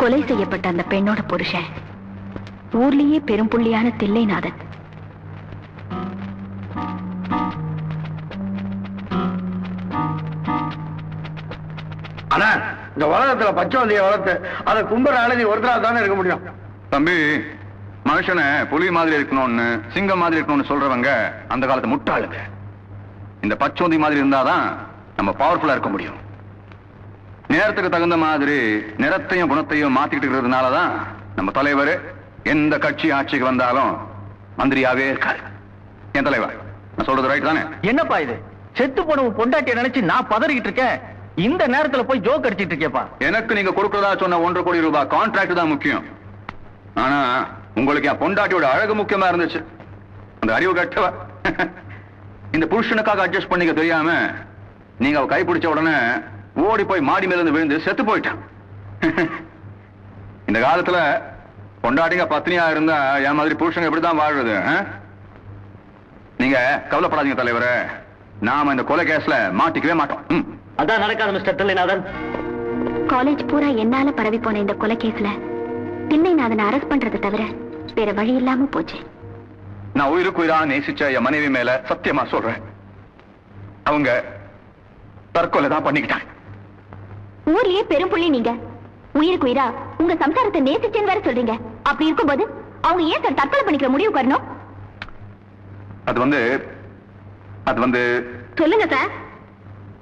கொலை செய்யப்பட்ட அந்த பெண்ணோட புருஷன் ஊர்லயே பெரும் புள்ளியான தில்லைநாதன். ஆனா இந்த உலகத்துல பச்சோந்திய வளர்த்து அதை கும்புற அழகி ஒருத்தரா தானே இருக்க முடியும். தம்பி, மனுஷனை புலி மாதிரி இருக்கணும்னு சிங்கம் மாதிரி இருக்கணும்னு சொல்றவங்க அந்த காலத்து முட்டாளுங்க. இந்த பச்சோந்தி மாதிரி இருந்தாதான் நம்ம பவர்ஃபுல்லா இருக்க முடியும். நேரத்துக்கு தகுந்த மாதிரி நிறத்தையும் குணத்தையும் மாத்திக்கிட்டு இருக்கிறதுனாலதான் நம்ம தலைவர் எந்த கட்சி ஆட்சிக்கு வந்தாலும் மந்திரியாவே இருக்காரு. என் தலைவர், நான் சொல்றது ரைட் தானே? என்னப்பா இது? செத்து போனவன் பொண்டாட்டிய நினைச்சு நான் பதறிக்கிட்டு இருக்கேன். இந்த நேரத்துல போய் ஜோக் அடிச்சிட்டு இருக்கேப்பா. எனக்கு நீங்க கொடுக்கறதா சொன்ன 1.5 கோடி ரூபாய் கான்ட்ராக்ட் தான் முக்கியம். ஆனா உங்களுக்கு என் பொண்டாட்டியோட அழகு முக்கியமா இருந்துச்சு. அந்த அறிவு கட்டவ இந்த புருஷனுக்காக அட்ஜஸ்ட் பண்ணிக்க தெரியாம நீங்க அவ கைப்பிடிச்ச உடனே ஓடி போய் மாடி மேல இருந்து விழுந்து செத்து போயிட்டான். இந்த காலத்துல பொண்டாட்டிங்க பத்னியா இருந்தா என் மாதிரி புருஷங்க எப்படிதான் வாழ்றது? நீங்க கவலைப்படாதீங்க தலைவரே, நாம இந்த கொலை கேஸ்ல மாட்டிக்கவே மாட்டோம். அதான் நடக்காது மிஸ்டர் தில்லைநாதன். காலேஜ் பூரா என்னால பரவி போன இந்த கொலை கேஸ்ல தில்லைநாதனை அரெஸ்ட் பண்றதை தவிர வேற வழி இல்லாம போச்சு. நான் உயிருக்கு உயிரா நேசிச்ச என் மனைவி மேல சத்தியமா சொல்றேன், அவங்க தற்கொலை தான் பண்ணிக்கிட்டாங்க. ஊர்லயே பெரும் புள்ளி நீங்க. உயிருக்கு உயிரா உங்க சம்சாரத்தை நேசிச்சேன்னு வேற சொல்றீங்க. அப்படி இருக்கும்போது அவங்க ஏன் சார் தற்கொலை பண்ணிக்கிற முடிவு வரணும்? அது வந்து சொல்லுங்க சார்.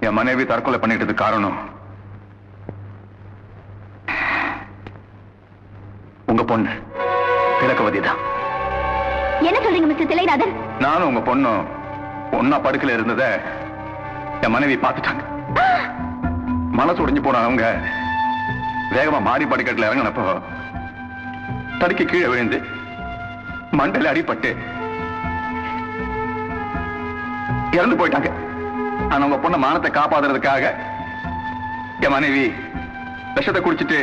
என் மனைவி தற்கொலை பண்ணிட்டது காரணம் உங்க பொண்ணு திலகவதி தான். என்ன சொல்றீங்க மிஸ்டர் தில்லைநாதன்? நானும் உங்க பொண்ணும் ஒன்னா படுக்கல இருந்தத என் மனைவி பார்த்துட்டாங்க. மனசு உடைஞ்சு போன அவங்க வேகமா மாடி படிக்கட்டுல இறங்கினப்போ தடுக்கி கீழே விழுந்து மண்டல அடிபட்டு இறந்து போயிட்டாங்க. ஆனா உங்க பொண்ண மானத்தை காப்பாத்துறதுக்காக என் மனைவி விஷத்தை குடிச்சிட்டு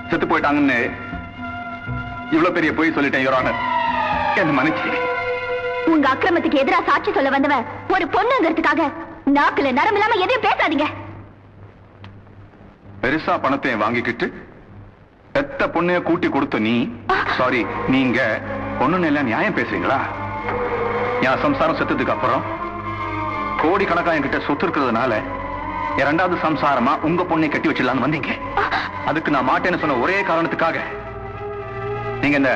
செத்து போயிட்டாங்கன்னு இவ்வளவு பெரிய பொய் சொல்லிட்டேன். யுவர் ஆனர், என்ன மன்னிச்சு. உங்க அக்கிரமத்துக்கு எதிராக சாட்சி சொல்ல வந்தவ ஒரு பொண்ணுங்கிறதுக்காக நாக்குல நரம் இல்லாம எதையும் பேசாதீங்க. பெருசா பணத்தை வாங்கிக்கிட்டு பெத்த பொண்ணைய கூட்டி கொடுத்த நீ, சாரி நீங்க பொண்ணுன்னு எல்லாம் நியாயம் பேசுறீங்களா? என் சம்சாரம் செத்ததுக்கு அப்புறம் கோடிக்கணக்கா என்கிட்ட சொத்து இருக்கிறதுனால இரண்டாவது சம்சாரமா உங்க பொண்ணை கட்டி வச்சிடலான்னு வந்தீங்க. அதுக்கு நான் மாட்டேன்னு சொன்ன ஒரே காரணத்துக்காக நீங்க இந்த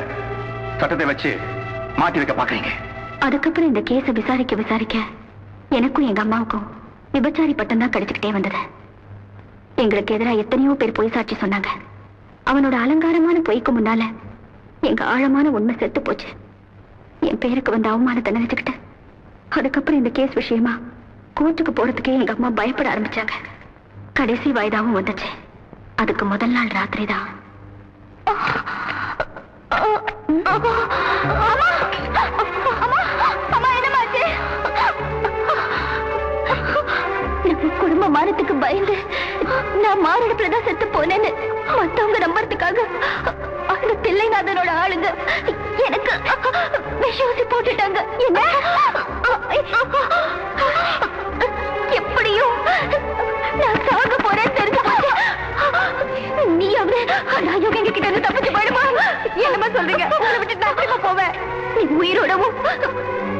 சட்டத்தை வச்சு மாட்டி வைக்க பாக்குறீங்க. அதுக்கப்புறம் இந்த கேஸ விசாரிக்க எனக்கும் எங்க அம்மாவுக்கும் விபச்சாரி பட்டம் தான் கிடைச்சுக்கிட்டே வந்தது. எங்களுக்கு எதிராக எத்தனையோ பேர் பொய் சாட்சி சொன்னாங்க. அவனோட அலங்காரமான பொய்க்கு முன்னால எங்க ஆழமான உண்மை செத்து போச்சு. என் பேருக்கு வந்த அவமானத்தை நினைச்சுக்கிட்டு அதுக்கப்புறம் இந்த கேஸ் விஷயமா கோர்ட்டுக்கு போறதுக்கே எங்க அம்மா பயப்பட ஆரம்பிச்சாங்க. கடைசி வாய்தாவும் வந்துச்சு. அதுக்கு முதல் நாள் ராத்திரி தான் குடும்ப மானத்துக்கு பயந்து நான் மாரடைப்புல செத்து போனேன்னு மத்தவங்க நம்புறதுக்காக அந்த தில்லைநாதனோட ஆளுங்க எனக்கு விஷூசி போட்டுட்டாங்க. என்ன எப்படியும் நான் சாக போறேன்னு தெரிஞ்சு நீ எங்க கிட்ட இருந்து தப்பிச்சு போயிடுமா? என்னமா சொல்றீங்க? உங்களை விட்டு நான் போவேன். நீ உயிரோடவும்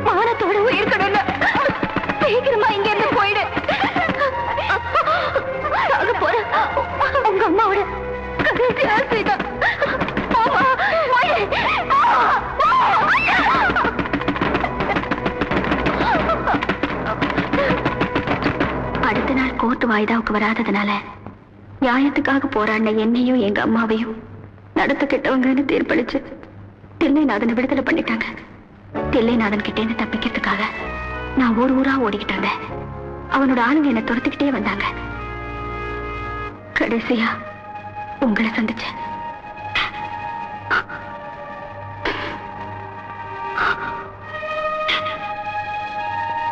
மானத்தோடவும் இருக்கணும்னு சீக்கிரமா இங்க இருந்து போயிடு. சாக போற உங்க அம்மாவோட கடைசி ஆசைதான். அடுத்த நாள் கோர்ட்டு வாய்தாவுக்கு வராததுனால நியாயத்துக்காக போராடின என்னையும் எங்க அம்மாவையும் நடத்த கெட்டவங்கன்னு தீர்ப்பளிச்சு தில்லைநாதனை விடுதலை பண்ணிட்டாங்க. தில்லைநாதன் கிட்டே இருந்து தப்பிக்கிறதுக்காக நான் ஊரா ஓடிக்கிட்டு இருந்தேன். அவனோட ஆளுங்க என்னை துரத்துக்கிட்டே வந்தாங்க. கடைசியா உங்களை சந்திச்சேன்.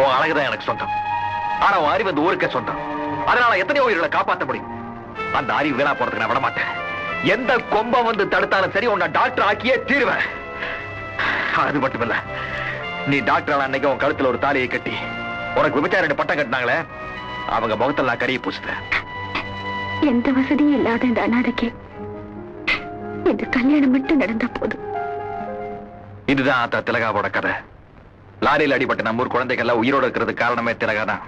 உன் அழகுதான் எனக்கு சொந்தம். ஆனா உன் அறிவு அந்த ஊருக்கே சொந்தம். அதனால எத்தனையோ உயிர்களை காப்பாற்ற முடியும். அந்த அறிவு வீணா போறதுக்கு நான் விட மாட்டேன். எந்த கொம்பம் வந்து தடுத்தாலும் சரி உன்னை டாக்டர் ஆக்கியே தீருவேன். அது மட்டும் இல்ல, நீ டாக்டர் அன்னைக்கு உன் கழுத்துல ஒரு தாலியை கட்டி உனக்கு விபச்சார பட்டம் கட்டினாங்களே, அவங்க முகத்தில் நான் கறியை பூசுறேன். எந்த வசதியும் இல்லாத இந்த அநாதைக்கு இந்த கல்யாணம் மட்டும் நடந்தா போதும். இதுதான் ஆத்தா திலகாவோட கதை. லாரியில் அடிபட்ட நம்ம ஊர் குழந்தைகள்லாம் உயிரோட இருக்கிறது காரணமே திலகா தான்.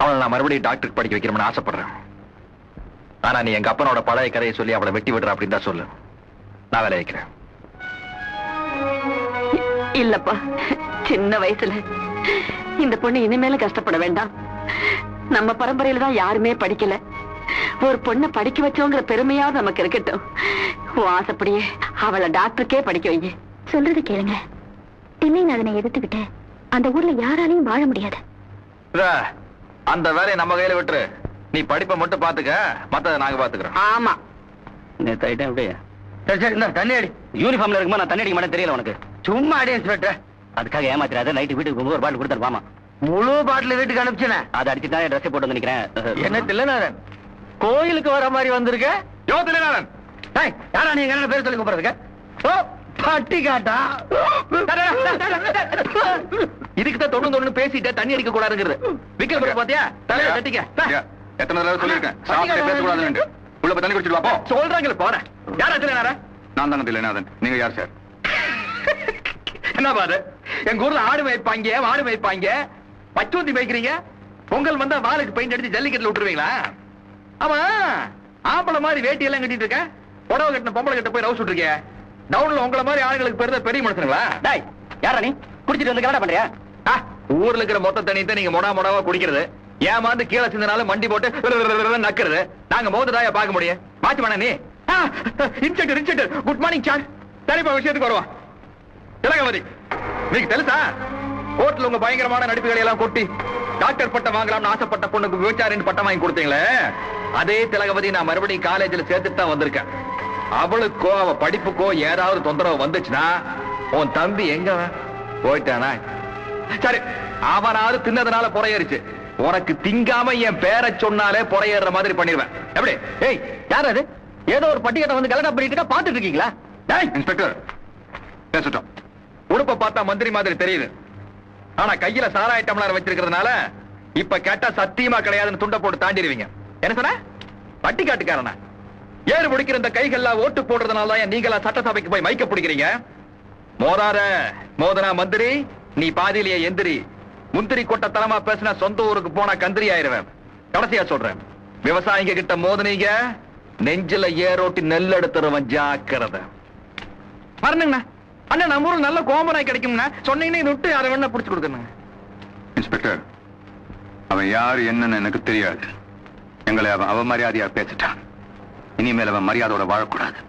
அவளை நான் மறுபடியும் டாக்டருக்கு படிக்க வைக்கணும்னு ஆசைப்படுறேன். ஆனா நீ எங்க அப்பனோட பழைய கதையை சொல்லி அவளை வெட்டி விடுற அப்படின்னு தான் சொல்லு. நான் வேலை வைக்கிறேன். இல்லப்பா, சின்ன வயசுல இந்த பொண்ணு இனிமேல கஷ்டப்பட வேண்டாம். நம்ம பரம்பரையில தான் யாருமே படிக்கல. ஒரு பொண்ணை படிக்க வச்சோங்கிற பெருமையாவது நமக்கு இருக்கட்டும். உன் ஆசைப்படியே அவளை டாக்டருக்கே படிக்க வைங்க. சொல்றது கேளுங்க. தில்லைநாதனை எதிர்த்துக்கிட்டு அந்த ஊர்ல யாராலையும் வாழ முடியாது. அந்த வேலையை நம்ம கையில விட்டுரு. நீ படிப்பை மட்டும் பாத்துக்க, மத்ததை நாங்க பாத்துக்கிறோம். ஆமா, சரி சரி, இந்த தண்ணி அடி. யூனிஃபார்ம்ல இருக்குமா நான் தண்ணி அடிக்க மாட்டேன் தெரியல உனக்கு. சும்மா அடி இன்ஸ்பெக்டர். அதுக்காக ஏமாத்திராத. நைட்டு வீட்டுக்கு போகும்போது ஒரு பாட்டில் கொடுத்தாரு மாமா. முழு பாட்டில் வீட்டுக்கு அனுப்பிச்சேன். அதை அடிச்சு தான் ட்ரெஸ் போட்டு வந்து நிக்கிறேன். என்ன தில்லைநாதன் கோயிலுக்கு வர மாதிரி வந்திருக்க? யோ தில்லைநாதன், யாரா நீங்க என்ன பேர் சொல்லி கூப்பிடுறதுக்கு? ஓ பட்டி காட்டா. இதுக்கு தான் தொண்ணு பேசிட்ட தண்ணி அடிக்க கூடாதுங்கிறது. விக்கல் பாத்தியா? தலையில தட்டிக்க. எத்தனை தடவை சொல்லிருக்கேன் சாப்பிட்டு பேசக்கூடாதுன்னு. உள்ள போய் தண்ணி குடிச்சிட்டு வா போ. சொல்றாங்களே போறேன். யாரா தில்லைநாதன்? நான் தாங்க தில்லைநாதன். நீங்க யார் சார்? என்ன பாரு, எங்க ஊர்ல ஆடு மேய்ப்பாங்க, மாடு மேய்ப்பாங்க, பச்சோந்தி மேய்க்கிறீங்க. பொங்கல் வந்தா வாளுக்கு பெயிண்ட் அடிச்சு ஜல்லிக்கட்டுல விட்டுருவீங்களா? ஆமா, ஆம்பளை மாதிரி வேட்டி எல்லாம் கட்டிட்டு இருக்க, புடவை கட்டின பொம்பளை கிட்ட போய் ரவுஸ் விட்டுருக்க. டவுன்ல உங்களை மாதிரி ஆளுங்களுக்கு பெரிய பெரிய மனுஷனுங்களா? டேய், யாரா நீ? குடிச்சிட்டு வந்து கலடா பண்றியா? ஊர்ல இருக்கிற மொத்த தண்ணி தான் நீங்க மொடாவா குடிக்கிறது. ஏமாந்து கீழே சிந்தனாலும் மண்டி போட்டு நக்கிறது. நாங்க மோதுதாயா பார்க்க முடியும். மாச்சு வேணா நீ. Inspector good morning sir. சரிப்பா, விஷயத்துக்கு வருவான். திலகவதி, நீங்க తెలుసா கோர்ட்ல உங்க பயங்கரமான நடிப்புகளை எல்லாம் கொட்டி டாக்டர் பட்டம் வாங்கலாம்னு ஆசைப்பட்ட பொண்ணுக்கு விபச்சாரின்னு பட்டம் வாங்கி கொடுத்தீங்களே, அதே திலகவதி நான் மறுபடியும் காலேஜ்ல சேர்த்துட்டு தான் வந்திருக்கேன். அவளுக்கோ அவ படிப்புக்கோ ஏதாவது தொந்தரவு வந்துச்சுன்னா உன் தம்பி எங்க போயிட்டானா? சரி, அவனாவது தின்னதுனால புறையேறிச்சு. உனக்கு திங்காம என் பேரை சொன்னாலே புறையேற மாதிரி பண்ணிடுவேன். எப்படி? ஏய், யார் அது? ஏதோ ஒரு பட்டிக்கட்டை வந்து கலடா பண்ணிட்டு இருக்கா, பாத்துட்டு இருக்கீங்களா? இன்ஸ்பெக்டர் பேசட்டும். உடுப்ப பார்த்தா மந்திரி மாதிரி தெரியுது. ஆனா கையில சாராய டம்ளர் வச்சிருக்கிறதுனால இப்ப கேட்டா சத்தியமா கிடையாதுன்னு துண்டை போட்டு தாண்டிடுவீங்க. என்ன சொன்ன? பட்டி காட்டுக்காரனா? ஏறு முடிக்கிற இந்த கைகள்லாம் ஓட்டு போடுறதுனால தான் நீங்களா சட்டசபைக்கு போய் மைக்க பிடிக்கிறீங்க. மோதார மோதனா மந்திரி, நீ பாதியிலேயே எந்திரி. முந்திரி கொட்ட தரமா பேசினா சொந்த ஊருக்கு போனா கந்திரி ஆயிருவேன். கடைசியா சொல்றேன், விவசாயிங்க கிட்ட மோதனீங்க, நெஞ்சில ஏரோட்டி நெல் எடுத்துருவன். ஜாக்கிரதை. வரணுங்கண்ணா. அண்ணா, நம்ம ஊருக்கு நல்ல கோமராய் கிடைக்கும்னா சொன்னீங்கன்னு விட்டு அதை வேணா புடிச்சு கொடுக்கணுங்க. இன்ஸ்பெக்டர், அவன் யாரு என்னன்னு எனக்கு தெரியாது. எங்களை அவன் அவமரியாதையா பேசிட்டான். இனிமேல் அவன் மரியாதையோட வாழக்கூடாது.